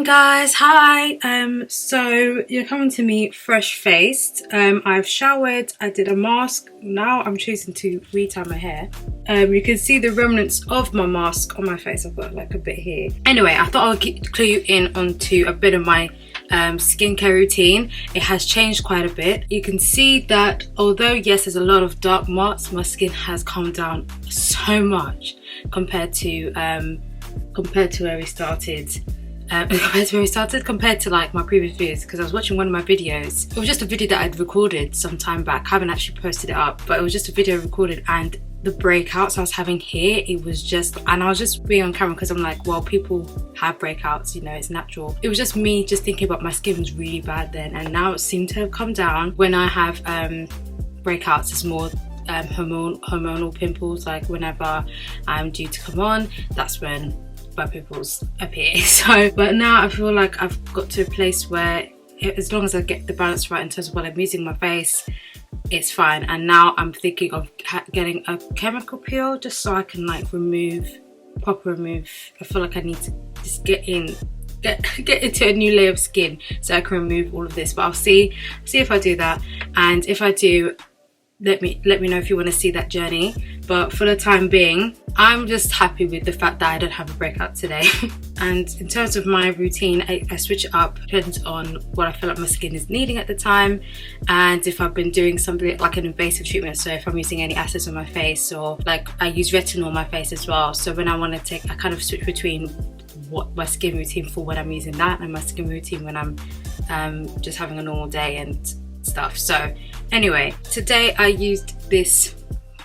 morning guys, hi. So you're coming to me fresh faced. I've showered, I did a mask. Now I'm choosing to re-tie my hair. You can see the remnants of my mask on my face. I've got like a bit here. Anyway, I thought I'll clue you in onto a bit of my skincare routine. It has changed quite a bit. You can see that although yes, there's a lot of dark marks, my skin has calmed down so much compared to where we started. Compared to like my previous videos, because I was watching one of my videos. It was just a video that I'd recorded some time back. I haven't actually posted it up, but it was just a video recorded, and the breakouts I was having here, it was just, and I was just being on camera because I'm like, well, people have breakouts, you know, it's natural. It was just me just thinking about my skin was really bad then, and now it seemed to have come down. When I have breakouts, it's more hormonal pimples. Like whenever I'm due to come on, that's when my pimples appear. So but now I feel like I've got to a place where as long as I get the balance right in terms of what I'm using my face, it's fine. And now I'm thinking of getting a chemical peel just so I can like proper remove. I feel like I need to just get into a new layer of skin so I can remove all of this. But I'll see if I do that, and if I do, let me know if you want to see that journey. But for the time being, I'm just happy with the fact that I don't have a breakout today. And in terms of my routine, I switch it up, depends on what I feel like my skin is needing at the time, and if I've been doing something like an invasive treatment. So if I'm using any acids on my face, or like I use retinol on my face as well. So when I want to take, I kind of switch between what my skin routine for when I'm using that and my skin routine when I'm just having a normal day and stuff. So anyway, today I used this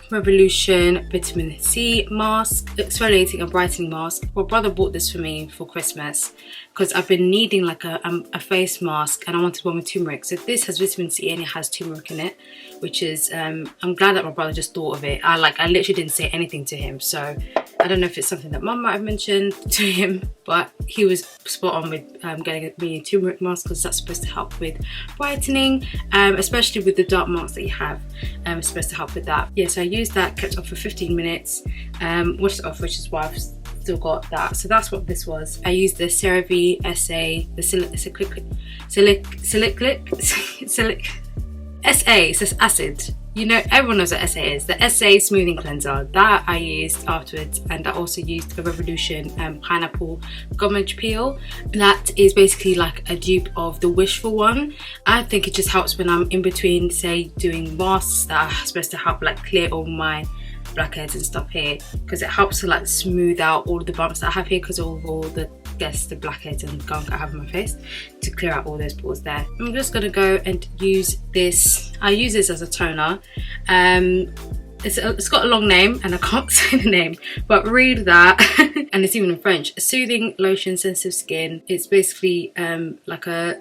Revolution vitamin C mask, exfoliating and brightening mask. My brother bought this for me for Christmas because I've been needing like a face mask, and I wanted one with turmeric. So this has vitamin C and it has turmeric in it, which is I'm glad that my brother just thought of it. I literally didn't say anything to him, so I don't know if it's something that mum might have mentioned to him, but he was spot on with getting me a turmeric mask, because that's supposed to help with brightening, especially with the dark marks that you have. It's supposed to help with that. Yeah, so I used that, kept it off for 15 minutes, washed it off, which is why I've still got that. So that's what this was. I used the Cera SA, the SA, it says acid. You know, everyone knows what SA is. The SA smoothing cleanser, that I used afterwards. And I also used a Revolution pineapple Gommage peel. That is basically like a dupe of the Wishful one. I think it just helps when I'm in between, say, doing masks that are supposed to help like clear all my blackheads and stuff here, because it helps to like smooth out all of the bumps that I have here because of all the blackheads and gunk I have on my face, to clear out all those pores there. I'm just gonna go and use this. I use this as a toner. It's got a long name and I can't say the name, but read that. And it's even in French. A soothing lotion, sensitive skin. It's basically like a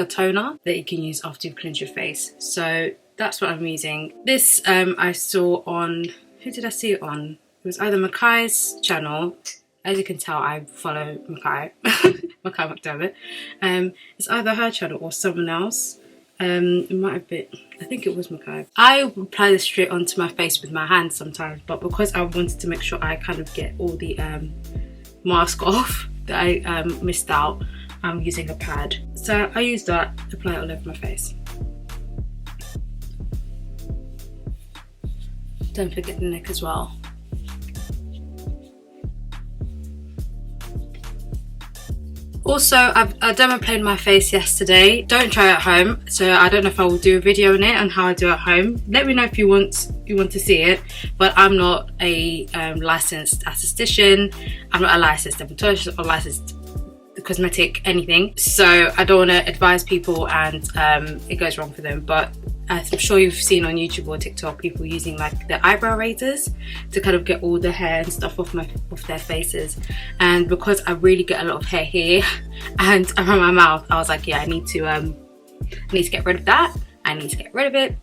toner that you can use after you've cleansed your face. So that's what I'm using. This I saw on, who did I see it on? It was either Makai's channel. As you can tell, I follow Makai, Makai McDermott. It's either her channel or someone else. It might have been, I think it was Makai. I apply this straight onto my face with my hands sometimes, but because I wanted to make sure I kind of get all the mask off that I missed out, I'm using a pad. So I use that, apply it all over my face. Don't forget the neck as well. Also, I demoplated my face yesterday. Don't try it at home, so I don't know if I will do a video on it on how I do it at home. Let me know if you want to see it, but I'm not a licensed esthetician. I'm not a licensed dermatologist or licensed cosmetic anything, so I don't want to advise people and it goes wrong for them. But I'm sure you've seen on YouTube or TikTok people using like the eyebrow razors to kind of get all the hair and stuff off their faces. And because I really get a lot of hair here and around my mouth, I was like, yeah, I need to get rid of that. I need to get rid of it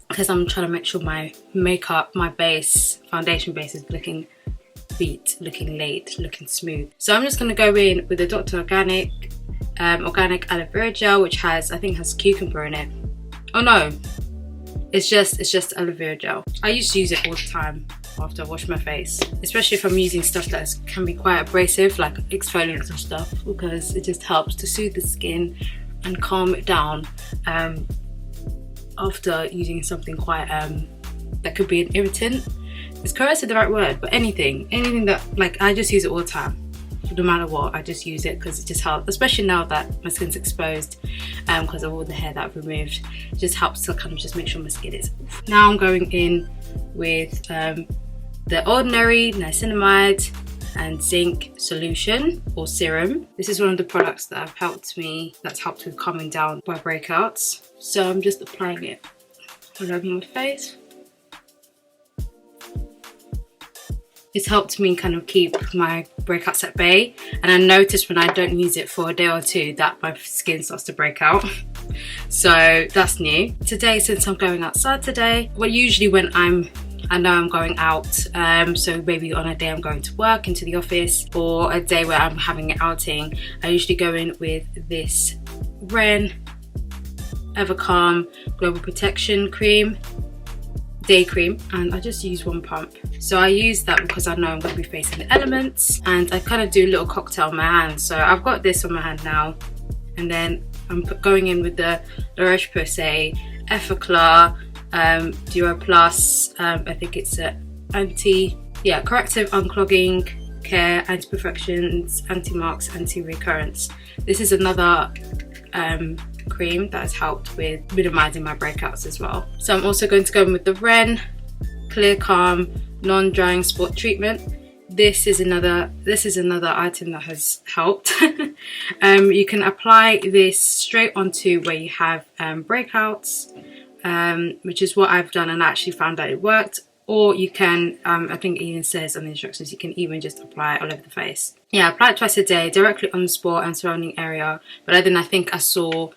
because I'm trying to make sure my makeup, my base, foundation base is looking beat, looking laid, looking smooth. So I'm just gonna go in with the Dr. Organic Aloe Vera gel, which has, I think has cucumber in it. Oh no, it's just aloe vera gel. I used to use it all the time. after I wash my face, especially if I'm using stuff that can be quite abrasive, like exfoliants and stuff, because it just helps to soothe the skin and calm it down after using something quite that could be an irritant. Is corrosive the right word? But anything that, like, I just use it all the time. No matter what, I just use it because it just helps, especially now that my skin's exposed because of all the hair that I've removed. It just helps to kind of just make sure my skin is. Now I'm going in with the ordinary niacinamide and zinc solution or serum. This is one of the products that's helped with calming down my breakouts. So I'm just applying it all over my face. It's helped me kind of keep my breakouts at bay, and I noticed when I don't use it for a day or two that my skin starts to break out. So that's new. Today, since I'm going outside today, well, usually when I know I'm going out, so maybe on a day I'm going to work, into the office, or a day where I'm having an outing, I usually go in with this Ren Evercalm Global Protection Cream, day cream, and I just use one pump. So I use that because I know I'm going to be facing the elements, and I kind of do a little cocktail on my hand. So I've got this on my hand now, and then I'm going in with the Roche Posay Effeclar Duo Plus. I think it's a corrective unclogging care, anti-imperfections, anti-marks, anti-recurrence. This is another cream that has helped with minimizing my breakouts as well. So I'm also going to go in with the Ren Clearcalm non-drying spot treatment. This is another item that has helped. You can apply this straight onto where you have breakouts, which is what I've done, and I actually found that it worked. Or you can, I think it even says on the instructions, you can even just apply it all over the face. Yeah, apply it twice a day, directly on the spot and surrounding area. But then I think I saw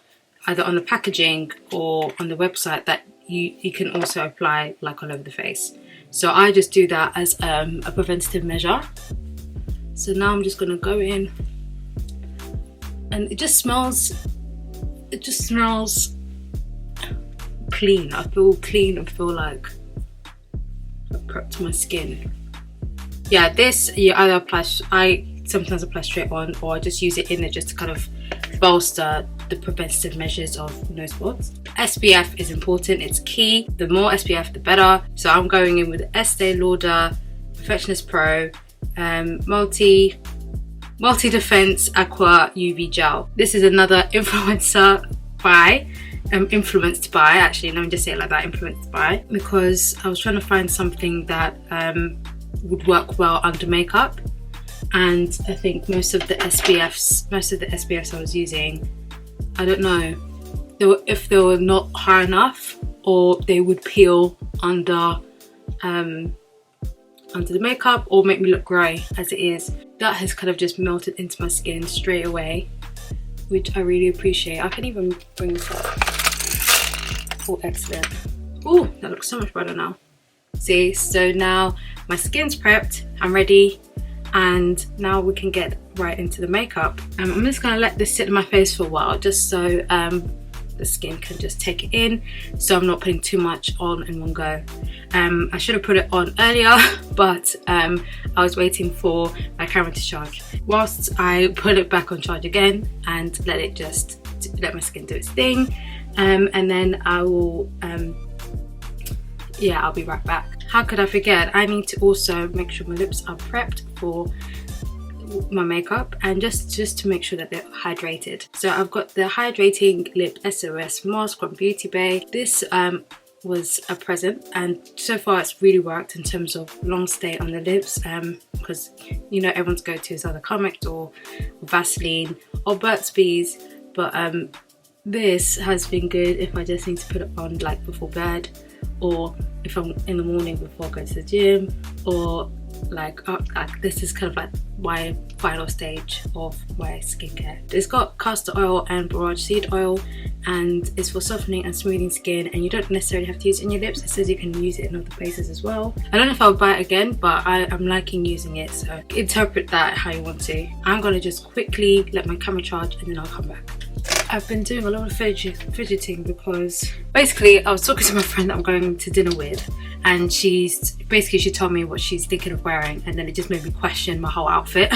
either on the packaging or on the website that you can also apply like all over the face. So I just do that as a preventative measure. So now I'm just gonna go in, and it just smells clean. I feel clean and feel like I prepped my skin. Yeah, this you either apply, I sometimes apply straight on, or I just use it in there just to kind of bolster the preventative measures of no spots. SPF is important, it's key. The more SPF the better. So I'm going in with the Estee Lauder Perfectionist Pro multi defense Aqua UV gel. This is another influenced by, actually, let me just say it like that, influenced by, because I was trying to find something that would work well under makeup, and I think most of the SPFs I was using, I don't know if they were not high enough, or they would peel under the makeup or make me look grey as it is. That has kind of just melted into my skin straight away, which I really appreciate. I can even bring this up. Oh, excellent. Oh, that looks so much better now. See, so now my skin's prepped, I'm ready, and now we can get right into the makeup. I'm just gonna let this sit in my face for a while, just so the skin can just take it in, so I'm not putting too much on in one go. I should have put it on earlier, but I was waiting for my camera to charge whilst I put it back on charge again and let my skin do its thing, and then I will I'll be right back. How could I forget? I need to also make sure my lips are prepped for my makeup, and just to make sure that they're hydrated. So I've got the Hydrating Lip SOS Mask from Beauty Bay. This was a present, and so far it's really worked in terms of long stay on the lips, because you know everyone's go-to is either Comic or Vaseline or Burt's Bees, but this has been good if I just need to put it on like before bed, or if I'm in the morning before I go to the gym, or like this is kind of like my final stage of my skincare. It's got castor oil and borage seed oil, and it's for softening and smoothing skin, and you don't necessarily have to use it in your lips. It says you can use it in other places as well. I don't know if I'll buy it again, but I'm liking using it, so interpret that how you want to. I'm gonna just quickly let my camera charge and then I'll come back. I've been doing a lot of fidgeting because basically I was talking to my friend that I'm going to dinner with, and she told me what she's thinking of wearing, and then it just made me question my whole outfit.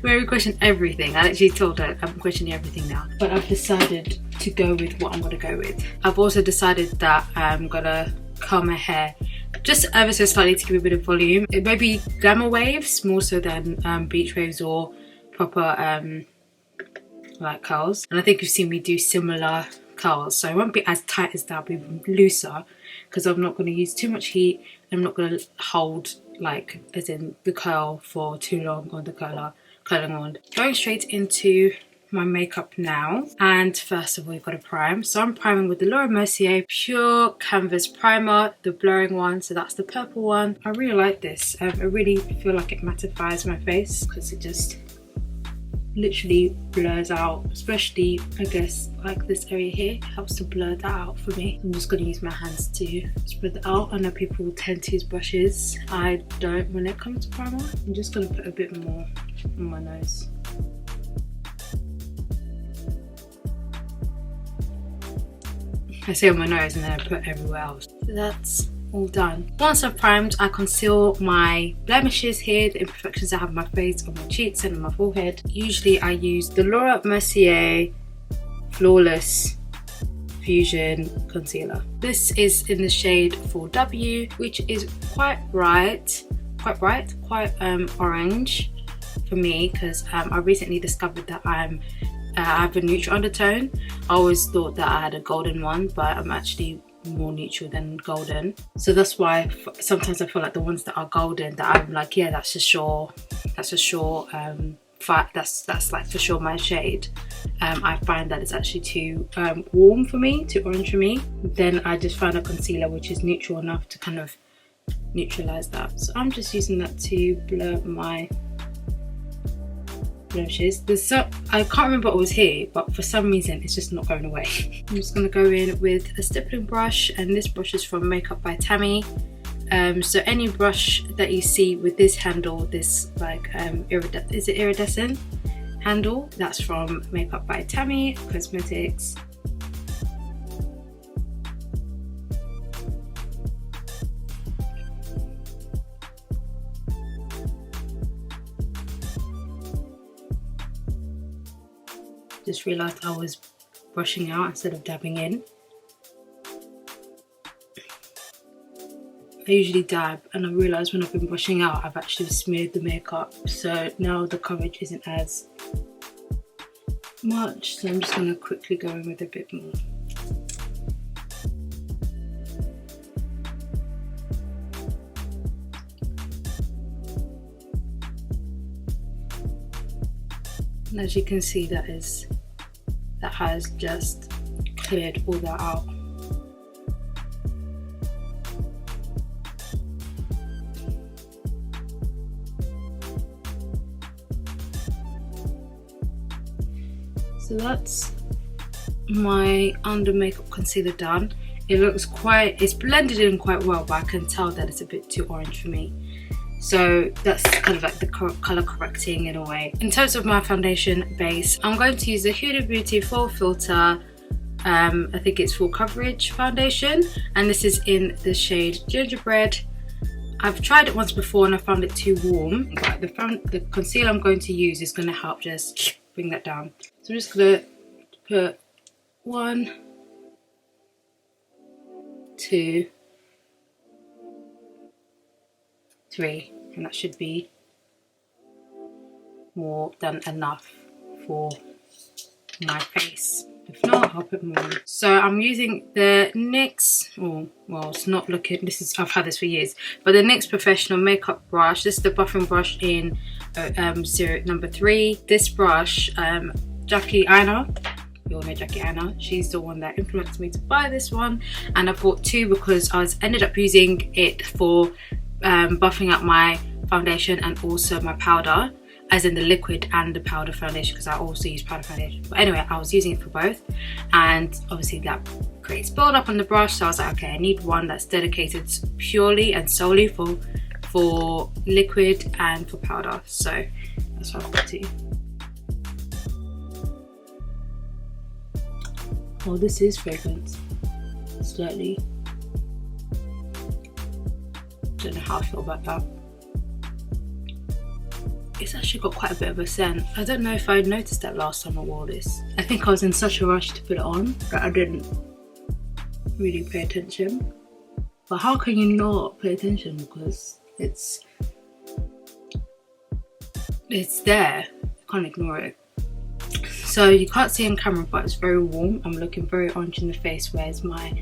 Made me question everything. I actually told her I'm questioning everything now, but I've decided to go with what I'm going to go with. I've also decided that I'm going to curl my hair just ever so slightly to give a bit of volume. It may be glamour waves more so than beach waves or proper like curls, and I think you've seen me do similar curls, so it won't be as tight as that, but looser, because I'm not going to use too much heat. I'm not going to hold like as in the curl for too long on the curling wand. Going straight into my makeup now, and first of all we've got to prime. So I'm priming with the Laura Mercier Pure Canvas Primer, the blurring one, so that's the purple one. I really like this. I really feel like it mattifies my face because it just literally blurs out, especially I guess like this area here. It helps to blur that out for me. I'm just going to use my hands to spread that out. I know people tend to use brushes. I don't when it comes to primer. I'm just going to put a bit more on my nose. I say on my nose and then I put everywhere else. So that's all done. Once I've primed, I conceal my blemishes here, the imperfections I have on my face, on my cheeks and on my forehead. Usually I use the Laura Mercier Flawless Fusion Concealer. This is in the shade 4W, which is quite orange for me, because I recently discovered that I have a neutral undertone. I always thought that I had a golden one, but I'm actually more neutral than golden, so that's why sometimes I feel like the ones that are golden that I'm like, yeah, that's for sure that's like for sure my shade. I find that it's actually too warm for me, too orange for me. Then I just find a concealer which is neutral enough to kind of neutralize that. So I'm just using that to blur my blemishes. I can't remember what was here, but for some reason it's just not going away. I'm just going to go in with a stippling brush, and this brush is from Makeup by Tammy. So any brush that you see with this handle, this like is it iridescent handle, that's from Makeup by Tammy Cosmetics. Just realised I was brushing out instead of dabbing in. I usually dab, and I realised when I've been brushing out I've actually smeared the makeup, so now the coverage isn't as much, so I'm just going to quickly go in with a bit more. And as you can see, that has just cleared all that out. So that's my under makeup concealer done. It looks it's blended in quite well, but I can tell that it's a bit too orange for me. So that's kind of like the colour correcting in a way. In terms of my foundation base, I'm going to use the Huda Beauty Full Filter, I think it's Full Coverage Foundation, and this is in the shade Gingerbread. I've tried it once before and I found it too warm, but the concealer I'm going to use is going to help just bring that down. So I'm just going to put 1, 2, 3, and that should be more than enough for my face. If not, I'll put more. So I'm using the NYX, well, it's not looking, I've had this for years, but the NYX Professional Makeup Brush. This is the buffing brush in number 3. This brush, Jackie Aina, you all know Jackie Aina, she's the one that influenced me to buy this one, and I bought 2 because I ended up using it for buffing up my foundation and also my powder, as in the liquid and the powder foundation, because I also use powder foundation. But anyway, I was using it for both, and obviously that creates build up on the brush, so I was like, okay, I need one that's dedicated purely and solely for liquid and for powder, so that's what I've got to. Oh, this is fragrance. Slightly. Don't know how I feel about that. It's actually got quite a bit of a scent. I don't know if I noticed that last time I wore this. I think I was in such a rush to put it on that I didn't really pay attention. But how can you not pay attention? Because it's there. You can't ignore it. So you can't see on camera, but it's very warm. I'm looking very orange in the face, whereas my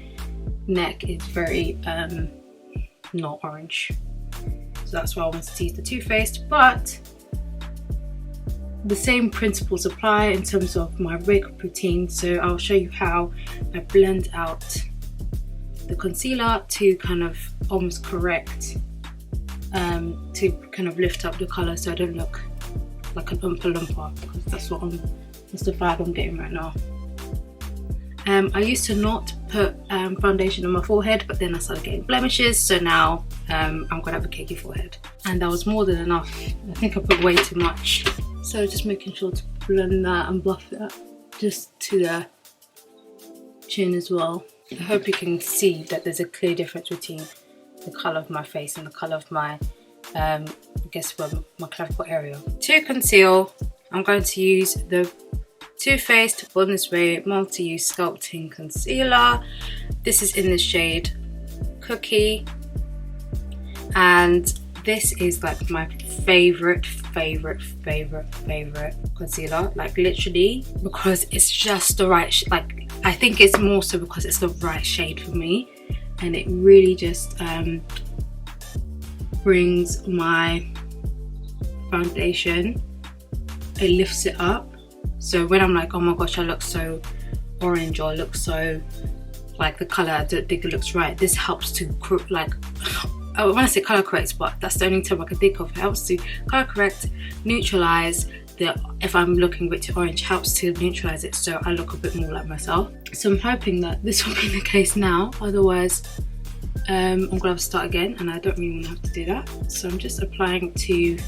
neck is very not orange. So that's why I wanted to use the Too Faced, but the same principles apply in terms of my makeup routine. So I'll show you how I blend out the concealer to kind of almost correct, to kind of lift up the colour so I don't look like an Oompa Loompa, because that's the vibe I'm getting right now. I used to not put foundation on my forehead, but then I started getting blemishes, so now I'm gonna have a cakey forehead. And that was more than enough. I think I put way too much. So just making sure to blend that and buff that just to the chin as well. I hope you can see that there's a clear difference between the colour of my face and the colour of my, I guess, my clavicle area. To conceal, I'm going to use the Too Faced Born This Way Multi-Use Sculpting Concealer. This is in the shade Cookie, and this is like my favorite concealer, like literally, because it's just the right like I think it's more so because it's the right shade for me, and it really just brings my foundation, it lifts it up. So when I'm like, oh my gosh, I look so orange, or I look so like the colour, I don't think it looks right, this helps to like, I want to say colour correct, but that's the only term I can think of. It helps to colour correct, neutralise the, if I'm looking a bit too orange, helps to neutralise it so I look a bit more like myself. So I'm hoping that this will be the case now, otherwise I'm gonna have to start again, and I don't really want to have to do that. So I'm just applying to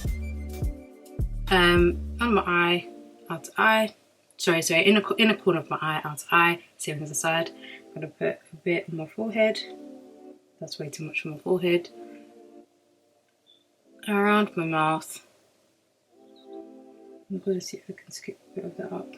on my eye, outer eye, sorry, inner corner of my eye, outer eye, same as the side. I'm gonna put a bit on my forehead. That's way too much on my forehead. Around my mouth. I'm going to see if I can skip a bit of that up.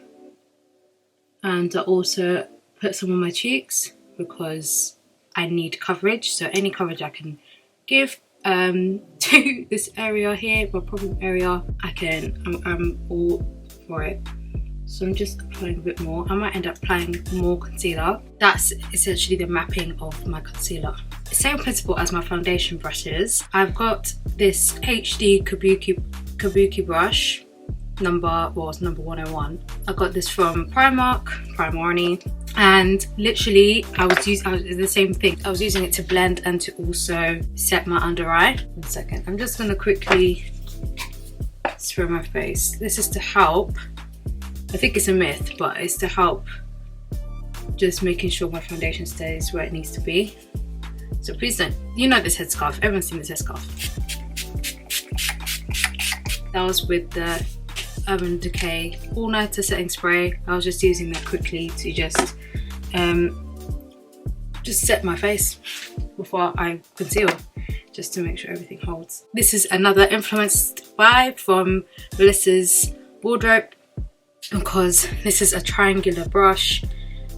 And I also put some on my cheeks because I need coverage. So any coverage I can give to this area here, my problem area, I'm all for it. So I'm just applying a bit more. I might end up applying more concealer. That's essentially the mapping of my concealer. Same principle as my foundation brushes. I've got this HD Kabuki brush, number 101. I got this from Primark, and literally I was the same thing. I was using it to blend and to also set my under eye. 1 second, I'm just gonna quickly spray my face. This is to help, I think it's a myth, but it's to help just making sure my foundation stays where it needs to be. So please don't, you know this headscarf, everyone's seen this headscarf. That was with the Urban Decay All Nighter Setting Spray. I was just using that quickly to just set my face before I conceal, just to make sure everything holds. This is another influenced by from Melissa's wardrobe, because this is a triangular brush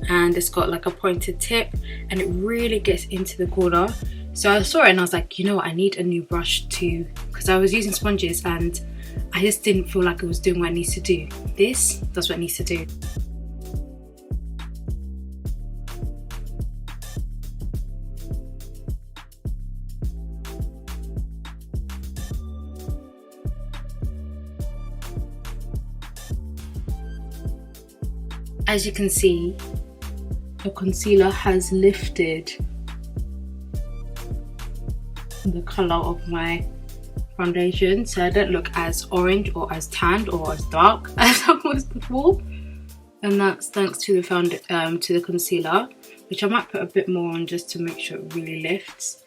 and it's got like a pointed tip and it really gets into the corner. So I saw it and I was like, you know what, I need a new brush too, because I was using sponges and I just didn't feel like it was doing what it needs to do. This does what it needs to do. As you can see, the concealer has lifted the colour of my foundation, so I don't look as orange or as tanned or as dark as I was before, and that's thanks to the concealer, which I might put a bit more on just to make sure it really lifts.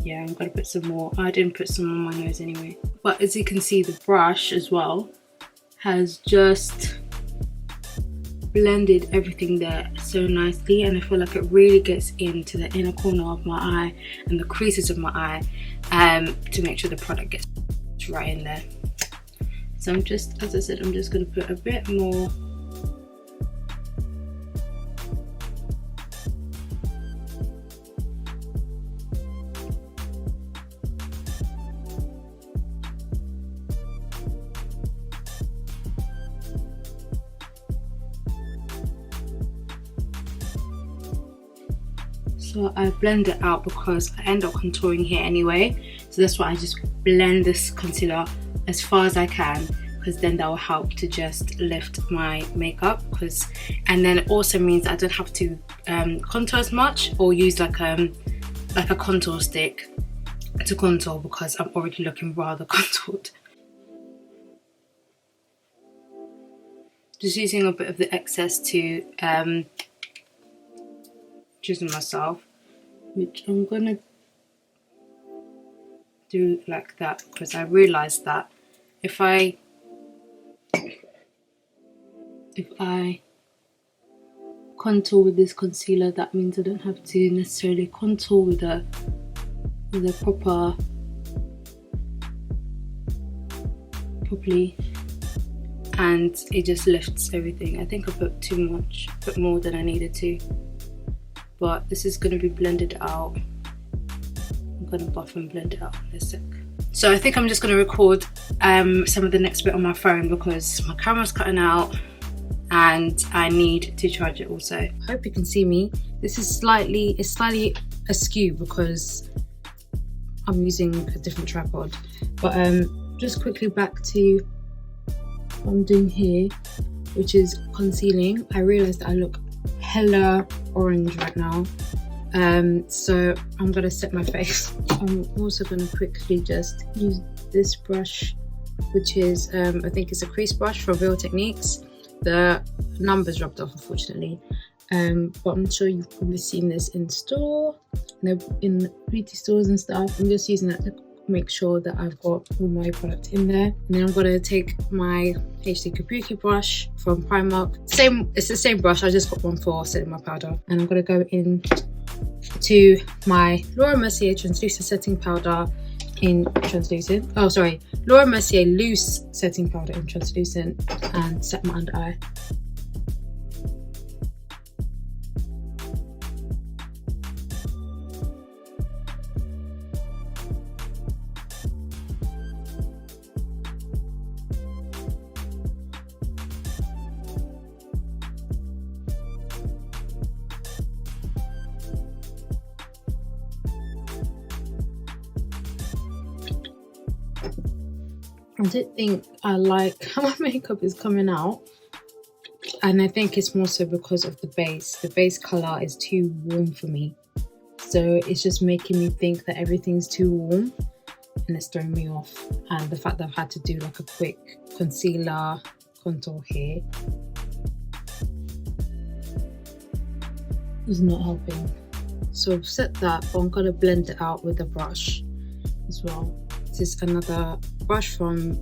Yeah, I'm gonna put some more. I didn't put some on my nose anyway. But as you can see, the brush as well has just blended everything there so nicely, and I feel like it really gets into the inner corner of my eye and the creases of my eye to make sure the product gets right in there. So I'm just, as I said, I'm just going to put a bit more. So I blend it out because I end up contouring here anyway, so that's why I just blend this concealer as far as I can, because then that will help to just lift my makeup, and then it also means I don't have to contour as much or use like a contour stick to contour, because I'm already looking rather contoured. Just using a bit of the excess to choosing myself, which I'm gonna do like that, because I realized that if I contour with this concealer, that means I don't have to necessarily contour with a properly, and it just lifts everything. I think I put too much, a bit more than I needed to, but this is going to be blended out. I'm going to buff and blend it out in a sec. So I think I'm just going to record some of the next bit on my phone, because my camera's cutting out and I need to charge it also. I hope you can see me. This is slightly askew because I'm using a different tripod, but just quickly back to what I'm doing here, which is concealing. I realized that I look hella orange right now, so I'm gonna set my face. I'm also gonna quickly just use this brush, which is I think it's a crease brush from Real Techniques. The numbers dropped off, unfortunately, but I'm sure you've probably seen this in store, in beauty stores and stuff. I'm just using that to make sure that I've got all my product in there. And then I'm gonna take my HD Kabuki brush from Primark. It's the same brush, I just got one for setting my powder. And I'm gonna go in to my Laura Mercier translucent setting powder in translucent. Oh, sorry, Laura Mercier loose setting powder in translucent, and set my under eye. I did think I like how my makeup is coming out, and I think it's more so because of the base. The base colour is too warm for me, so it's just making me think that everything's too warm, and it's throwing me off. And the fact that I've had to do like a quick concealer contour here is not helping. So I've set that, but I'm gonna blend it out with a brush as well. This is another brush from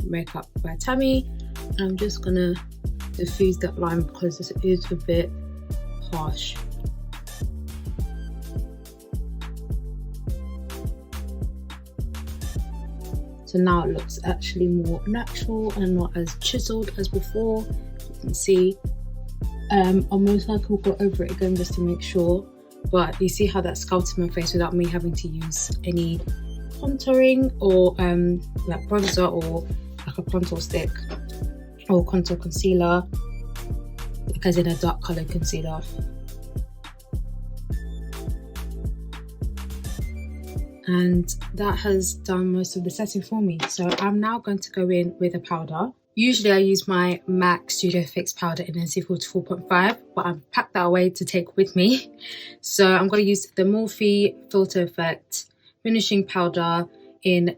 Makeup by Tammy, and I'm just gonna diffuse that line because it is a bit harsh. So now it looks actually more natural and not as chiseled as before. You can see I'll most likely go over it again just to make sure, but you see how that sculpted my face without me having to use any contouring or like bronzer or like a contour stick or contour concealer, because in a dark coloured concealer. And that has done most of the setting for me. So I'm now going to go in with a powder. Usually I use my MAC Studio Fix powder in NC44.5, but I've packed that away to take with me. So I'm going to use the Morphe Filter Effect finishing powder in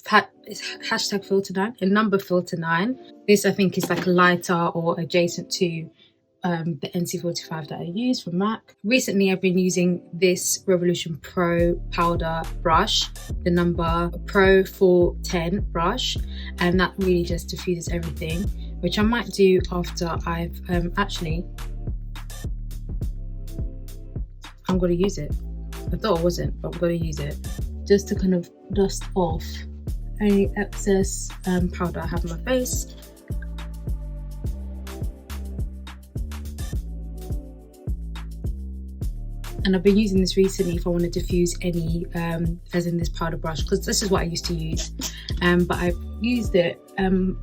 #filter9, in number filter 9. This I think is like lighter or adjacent to the NC45 that I use from MAC. Recently I've been using this Revolution Pro powder brush, the number Pro 410 brush, and that really just diffuses everything, which I might do after I've actually, I'm going to use it. I thought I wasn't, but I'm going to use it just to kind of dust off any excess powder I have on my face. And I've been using this recently if I want to diffuse any, as in this powder brush, because this is what I used to use. But I've used it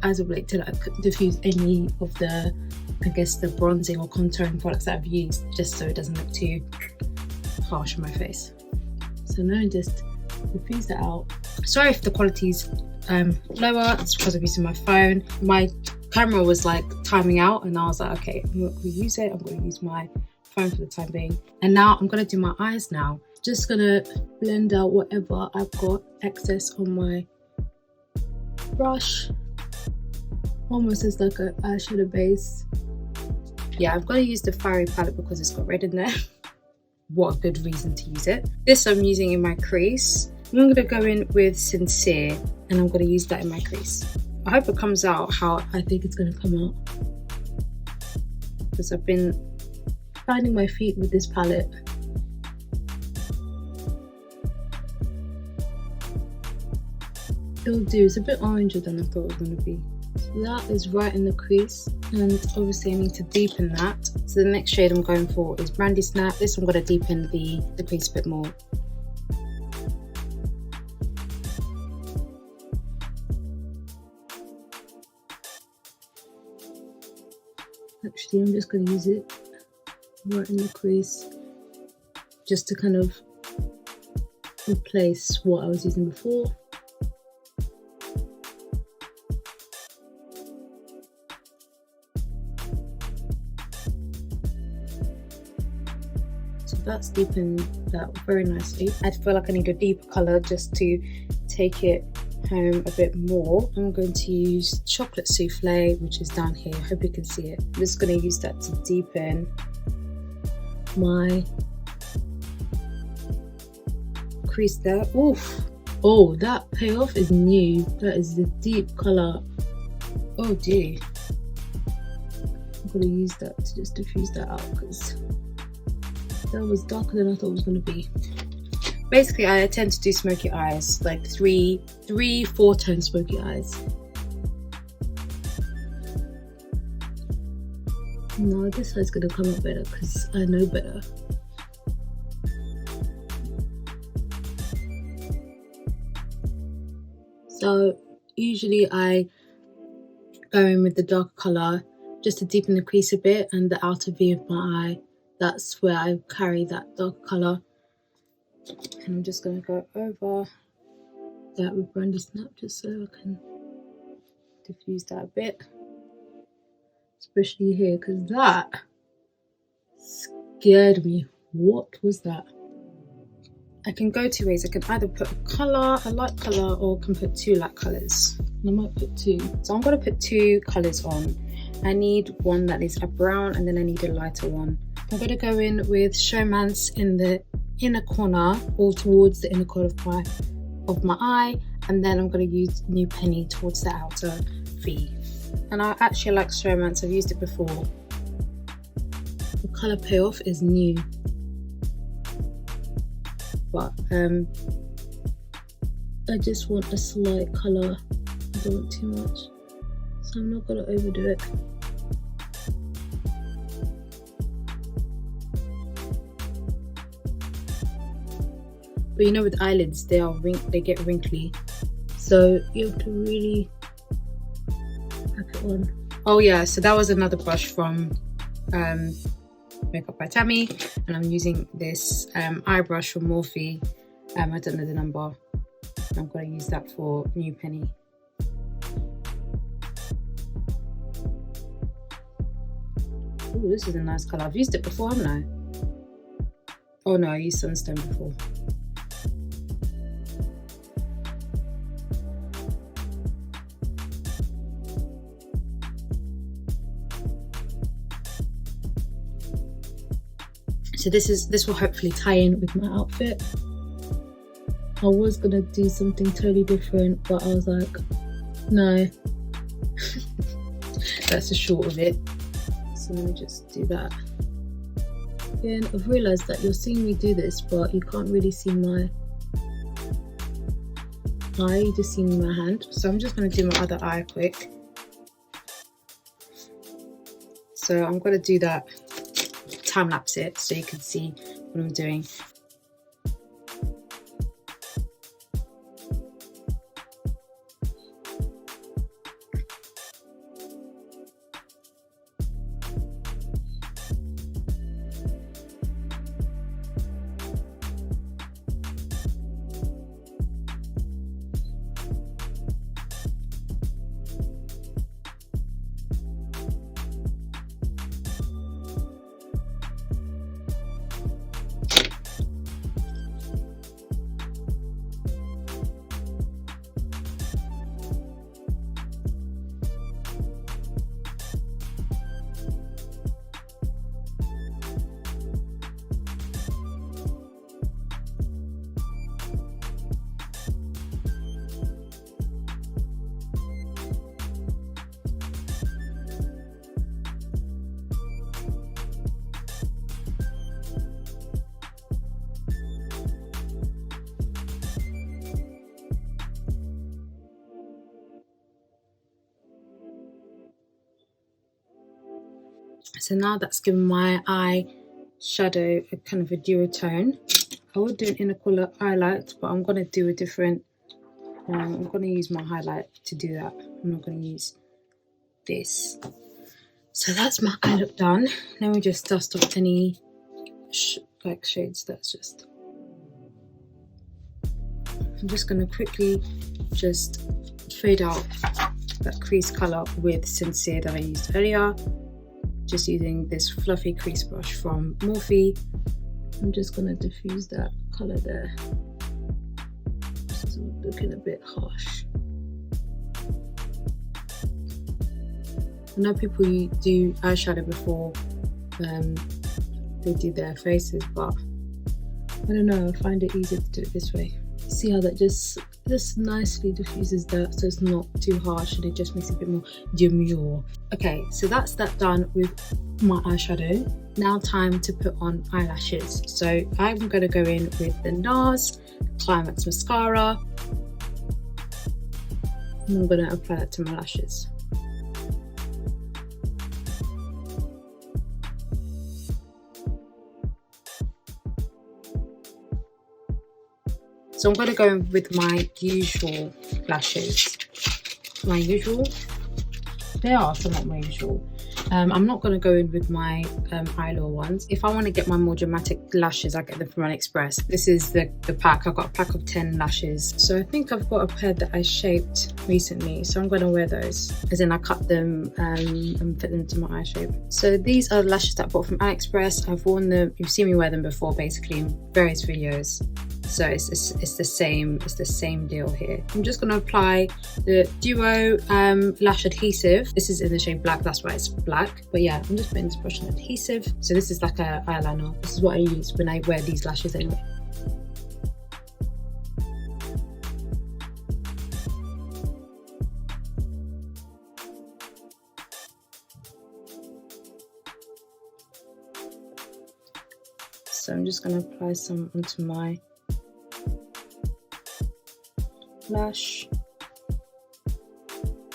as of late to like diffuse any of the, I guess, the bronzing or contouring products that I've used, just so it doesn't look too harsh on my face. So now just diffuse that out. Sorry if the quality's lower, it's because I'm using my phone. My camera was like timing out and I was like, okay, I'm not going to use it, I'm going to use my phone for the time being. And now I'm going to do my eyes now. Just going to blend out whatever I've got excess on my brush, almost as like an eyeshadow base. Yeah, I've got to use the Fiery palette because it's got red in there. What a good reason to use it. This I'm using in my crease. I'm going to go in with Sincere and I'm going to use that in my crease. I hope it comes out how I think it's going to come out, because I've been finding my feet with this palette. It'll do. It's a bit oranger than I thought it was going to be. So that is right in the crease, and obviously I need to deepen that. So the next shade I'm going for is Brandy Snap. This I'm going to deepen the crease a bit more. Actually, I'm just going to use it right in the crease just to kind of replace what I was using before. So that's deepened that very nicely. I feel like I need a deeper colour just to take it home a bit more. I'm going to use Chocolate Souffle, which is down here. I hope you can see it. I'm just going to use that to deepen my crease there. Oof. Oh, that payoff is new. That is the deep colour. Oh dear. I'm going to use that to just diffuse that out because that was darker than I thought it was going to be. Basically, I tend to do smoky eyes, like three, 4-tone smoky eyes. No, this side's gonna come out better because I know better. So usually I go in with the dark colour just to deepen the crease a bit and the outer V of my eye. That's where I carry that dark colour. And I'm just going to go over that with Brandy Snap just so I can diffuse that a bit. Especially here, because that scared me. What was that? I can go two ways. I can either put a colour, a light colour, or can put two light colours. And I might put two. So I'm going to put two colours on. I need one that is a brown and then I need a lighter one. I'm going to go in with Showman's in the inner corner, or towards the inner corner of my eye, and then I'm going to use New Penny towards the outer V. And I actually like Showman's. I've used it before. The colour payoff is new, but I just want a slight colour. I don't want too much, so I'm not going to overdo it. But you know, with eyelids, they get wrinkly, so you have to really pack it on. Oh yeah, so that was another brush from Makeup by Tammy, and I'm using this eye brush from Morphe. I don't know the number. I'm going to use that for New Penny. Oh, this is a nice colour. I've used it before, haven't I? Oh no, I used Sunstone before. So this will hopefully tie in with my outfit. I was gonna do something totally different, but I was like, no. That's the short of it. So let me just do that. Again, I've realised that you're seeing me do this, but you can't really see my eye, you just see my hand. So I'm just gonna do my other eye quick. So I'm gonna do that, time lapse it so you can see what I'm doing. So now that's given my eye shadow a kind of a duotone. I would do an inner colour highlight, but I'm going to do a different, I'm going to use my highlight to do that. I'm not going to use this. So that's my eye look done. Let me just dust off any like shades. That's just, I'm just going to quickly just fade out that crease colour with Sincere that I used earlier. Just using this fluffy crease brush from Morphe. I'm just gonna diffuse that colour there. It's looking a bit harsh. I know people do eyeshadow before they do their faces, but I don't know, I find it easier to do it this way. See how that just nicely diffuses that, so it's not too harsh and it just makes it a bit more demure. Okay, so that's that done with my eyeshadow. Now time to put on eyelashes. So I'm going to go in with the NARS Climax Mascara. And I'm going to apply that to my lashes. So I'm going to go in with my usual lashes. My usual? They are somewhat my usual. I'm not going to go in with my Aloe ones. If I want to get my more dramatic lashes, I get them from AliExpress. This is the pack. I've got a pack of 10 lashes. So I think I've got a pair that I shaped recently. So I'm going to wear those. As in I cut them and fit them to my eye shape. So these are the lashes that I bought from AliExpress. I've worn them. You've seen me wear them before basically in various videos. So it's the same deal here. I'm just going to apply the Duo lash adhesive. This is in the shade black, that's why it's black. But yeah, I'm just putting this brush on adhesive. So this is like a eyeliner. This is what I use when I wear these lashes anyway. So I'm just going to apply some onto my lash.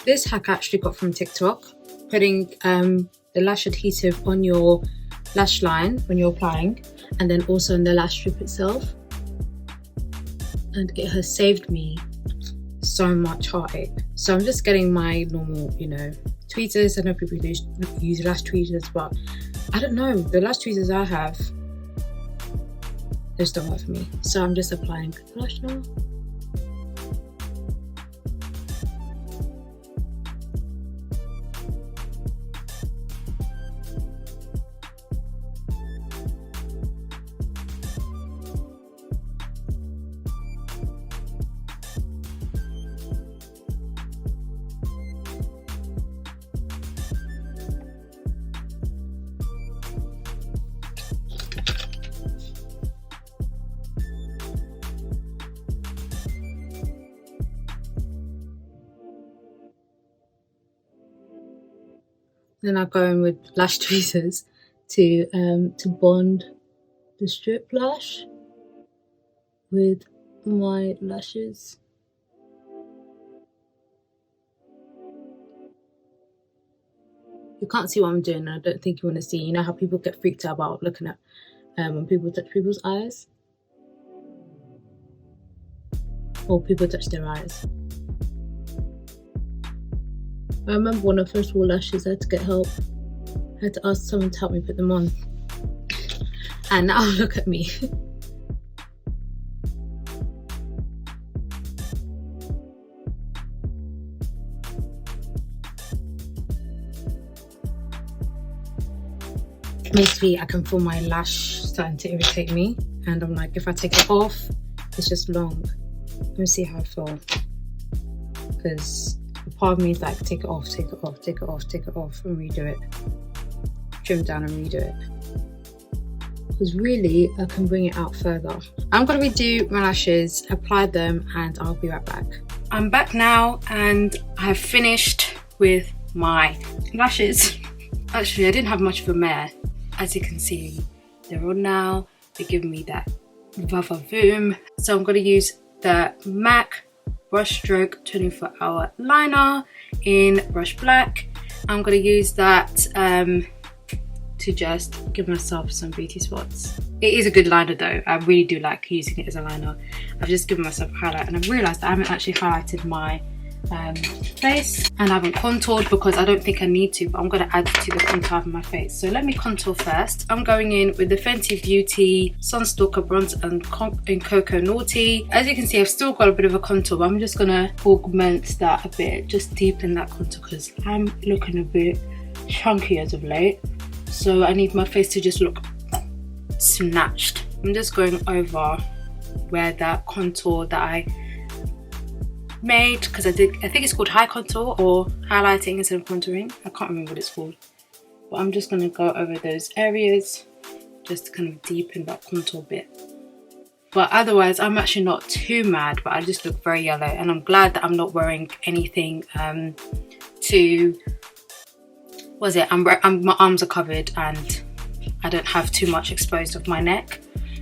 This hack I actually got from TikTok, putting the lash adhesive on your lash line when you're applying, and then also on the lash strip itself, and it has saved me so much heartache. So I'm just getting my normal, you know, tweezers. I know people use lash tweezers, but I don't know, the lash tweezers I have, they just don't work for me. So I'm just applying blush now. Then I go in with lash tweezers to bond the strip lash with my lashes. You can't see what I'm doing. I don't think you want to see. You know how people get freaked out about looking at when people touch people's eyes, or people touch their eyes. I remember when I first wore lashes, I had to get help. I had to ask someone to help me put them on. And now look at me. Basically, I can feel my lash starting to irritate me, and I'm like, if I take it off, it's just long. Let me see how I feel, because part of me is like, take it off, take it off, take it off, take it off, and redo it. Trim down and redo it, because really I can bring it out further. I'm gonna redo my lashes, apply them, and I'll be right back. I'm back now, and I've finished with my lashes. Actually, I didn't have much of a mare. As you can see, they're on now. They're giving me that va-va-voom. So I'm going to use the MAC Brush Stroke 24-hour liner in Brush Black. I'm going to use that to just give myself some beauty spots. It is a good liner though. I really do like using it as a liner. I've just given myself a highlight, and I've realised that I haven't actually highlighted my face, and I haven't contoured because I don't think I need to, but I'm going to add to the contour of my face. So let me contour first. I'm going in with the Fenty Beauty Sunstalker Bronze and Cocoa Naughty. As you can see, I've still got a bit of a contour, but I'm just going to augment that a bit, just deepen that contour, because I'm looking a bit chunky as of late, so I need my face to just look snatched. I'm just going over where that contour that I made, because I think it's called high contour or highlighting instead of contouring. I can't remember what it's called, but I'm just going to go over those areas just to kind of deepen that contour bit. But otherwise, I'm actually not too mad, but I just look very yellow, and I'm glad that I'm not wearing anything my arms are covered and I don't have too much exposed of my neck,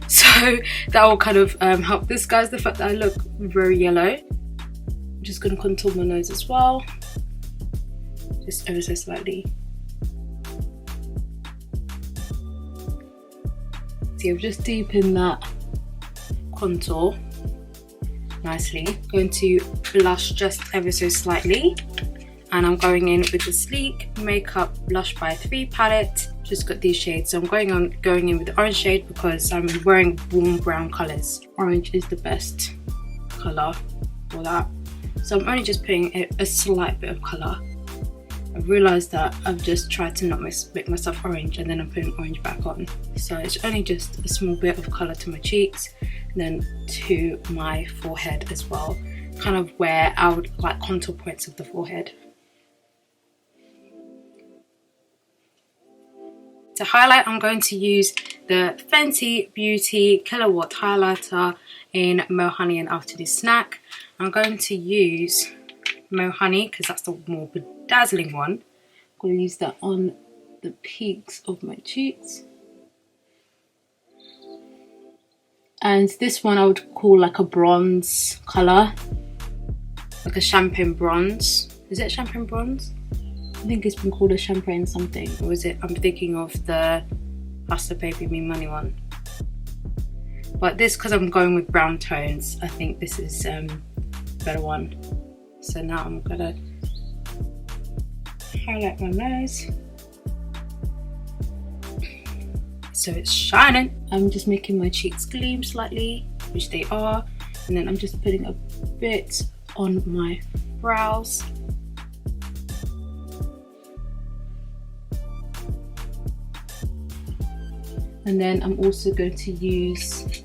so that will kind of help disguise the fact that I look very yellow. I'm just going to contour my nose as well, just ever so slightly. See, I've just deepened that contour nicely. Going to blush just ever so slightly, and I'm going in with the Sleek Makeup Blush by 3 palette. Just got these shades, so I'm going in with the orange shade because I'm wearing warm brown colours. Orange is the best colour for that. So I'm only just putting a slight bit of colour. I've realised that I've just tried to not make myself orange, and then I'm putting orange back on. So it's only just a small bit of colour to my cheeks, and then to my forehead as well. Kind of where I would like contour points of the forehead. To highlight, I'm going to use the Fenty Beauty Kilowatt Highlighter in Mo Honey and Afternoon Snack. I'm going to use Mo Honey because that's the more bedazzling one. I'm going to use that on the peaks of my cheeks. And this one I would call like a bronze colour, like a champagne bronze. Is it champagne bronze? I think it's been called a champagne something. Or is it? I'm thinking of the Pasta Baby Me Money one. But this, because I'm going with brown tones, I think this is better one. So now I'm gonna highlight my nose so it's shining. I'm just making my cheeks gleam slightly, which they are, and then I'm just putting a bit on my brows. And then I'm also going to use,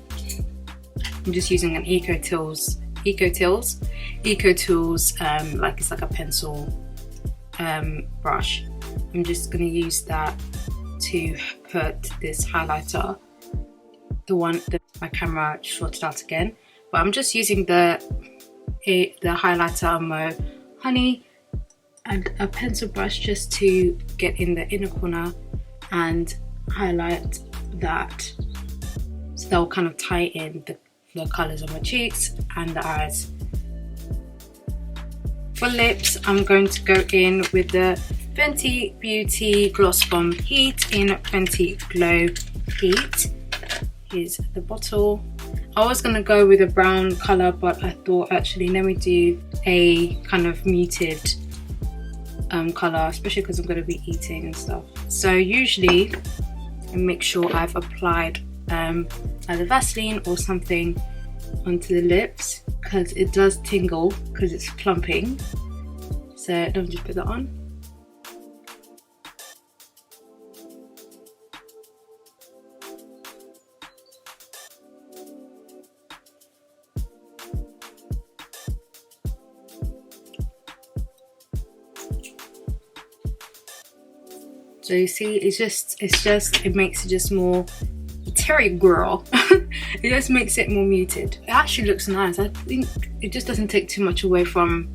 I'm just using an Eco Tools, like it's like a pencil brush. I'm just going to use that to put this highlighter, the one that my camera shorted out again, but I'm just using the highlighter Mo Honey and a pencil brush just to get in the inner corner and highlight that, so that will kind of tie in the colours on my cheeks and the eyes. For lips, I'm going to go in with the Fenty Beauty Gloss Bomb Heat in Fenty Glow Heat. Here's the bottle. I was going to go with a brown colour, but I thought actually let me do a kind of muted colour, especially because I'm going to be eating and stuff. So usually I make sure I've applied either Vaseline or something onto the lips, because it does tingle because it's plumping. So let me just put that on. So you see, it makes it just more terry girl. It just makes it more muted. It actually looks nice. I think it just doesn't take too much away from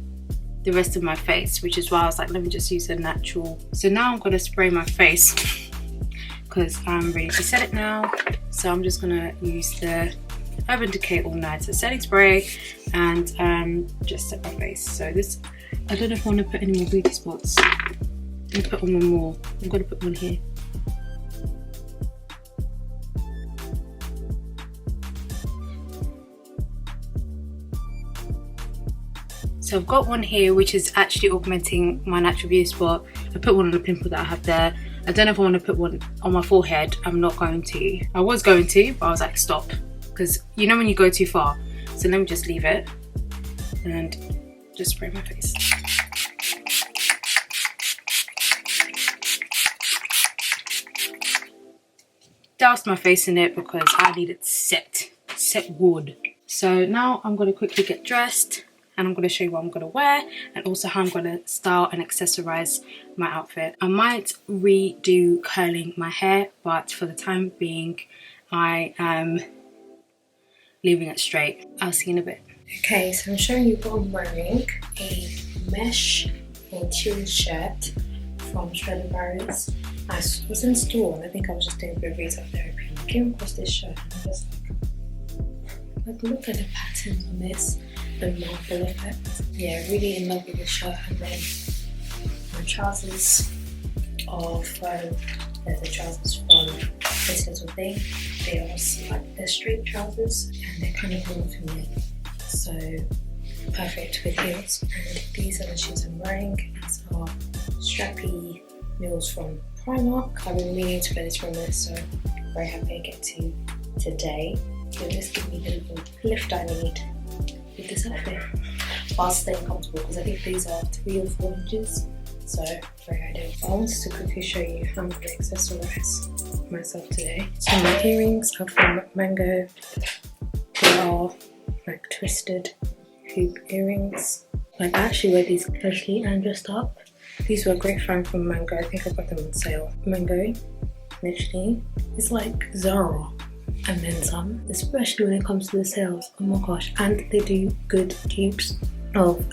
the rest of my face, which is why I was like, let me just use a natural. So now I'm gonna spray my face because I'm ready to set it now. So I'm just gonna use the Urban Decay All Nighter setting spray and just set my face. So this, I don't know if I want to put any more beauty spots. I'm gonna put on one more. I'm gonna put one here. So I've got one here which is actually augmenting my natural beauty spot. I put one on the pimple that I have there. I don't know if I want to put one on my forehead. I'm not going to. I was going to, but I was like, stop. Because you know when you go too far. So let me just leave it and just spray my face. Doused my face in it because I need it set good. So now I'm going to quickly get dressed and I'm going to show you what I'm going to wear and also how I'm going to style and accessorize my outfit. I might redo curling my hair, but for the time being I am leaving it straight. I'll see you in a bit. Okay, so I'm showing you what I'm wearing. A mesh and chill shirt from Stradivarius. I was in store and I think I was just doing reviews of therapy and I came across this shirt and I was like look at the pattern on this, the marble effect. Yeah, really in love with this shirt. And then my trousers are from, the trousers from this little thing. They are like, they're straight trousers and they're kind of long for me. So perfect with heels. And these are the shoes I'm wearing. These are strappy heels from Primark. I've been meaning to wear this from this, so very happy I get to today. So just give me the little lift I need with this outfit while staying comfortable, because I think these are 3 or 4 inches, so very ideal. I wanted to quickly show you how I'm going to accessorize myself today. So my earrings are from Mango. They are like twisted hoop earrings. Like I actually wear these casually and dressed up. These were a great find from Mango. I think I got them on sale. Mango, literally, it's like Zara and then some, especially when it comes to the sales. Oh my gosh, and they do good dupes of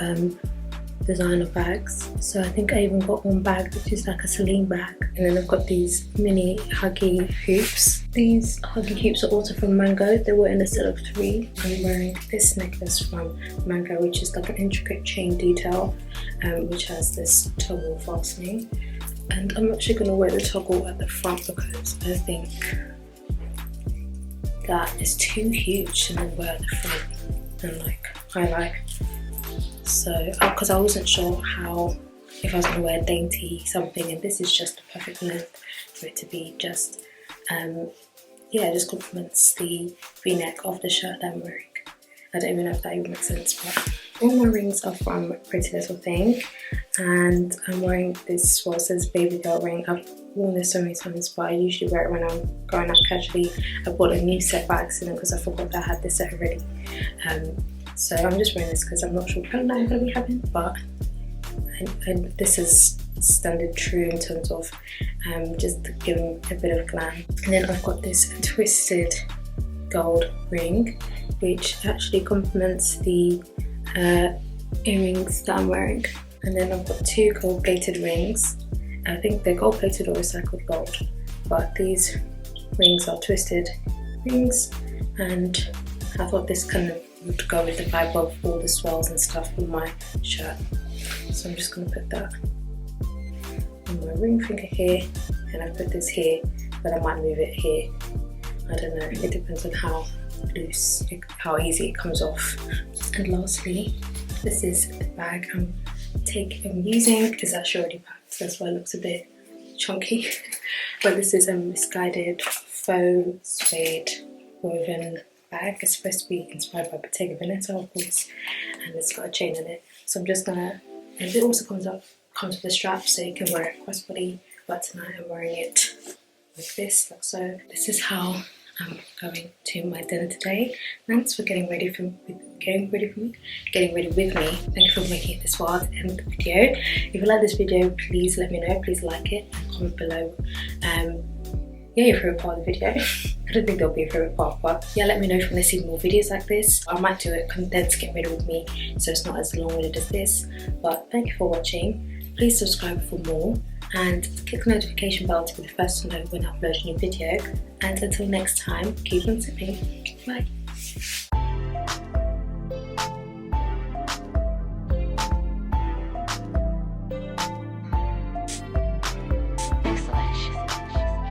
designer bags. So I think I even got one bag which is like a Celine bag, and then I've got these mini huggy hoops. These huggy hoops are also from Mango. They were in a set of 3. I'm wearing this necklace from Mango, which is like an intricate chain detail, which has this toggle fastening. And I'm actually going to wear the toggle at the front because I think that is too huge to then wear at the front and like highlight. So, because I wasn't sure if I was going to wear dainty something, and this is just the perfect length for it to be just, yeah, just complements the v-neck of the shirt that I'm wearing. I don't even know if that even makes sense, but all my rings are from Pretty Little Thing, and I'm wearing this, well, it says baby girl ring. I've worn this so many times, but I usually wear it when I'm going out casually. I bought a new set by accident because I forgot that I had this set already. So I'm just wearing this because I'm not sure what I'm going to be having, but this is standard true in terms of just giving a bit of glam. And then I've got this twisted gold ring, which actually complements the earrings that I'm wearing. And then I've got 2 gold-plated rings. I think they're gold-plated or recycled gold, but these rings are twisted rings, and I thought this kind of would go with the vibe of all the swirls and stuff on my shirt. So I'm just going to put that on my ring finger here, and I put this here, but I might move it here. I don't know, it depends on how loose, how easy it comes off. And lastly, this is the bag I'm using. It's actually already packed, that's why it looks a bit chunky. But this is a misguided faux suede woven bag. It's supposed to be inspired by Bottega Veneta, of course, and it's got a chain in it. So I'm just gonna, and it also comes with a strap, so you can wear it crossbody, but tonight I'm wearing it like this. So this is how I'm going to my dinner today. Thanks for getting ready with me. Thank you for making it this far to the end of the video. If you like this video, please let me know. Please like it and comment below. Yeah, your favourite part of the video. I don't think there'll be a favourite part, but yeah, let me know if you want to see more videos like this. I might do it condensed Get Ready With Me, so it's not as long-winded as this. But thank you for watching. Please subscribe for more and click the notification bell to be the first to know when I upload a new video. And until next time, keep on sipping. Bye.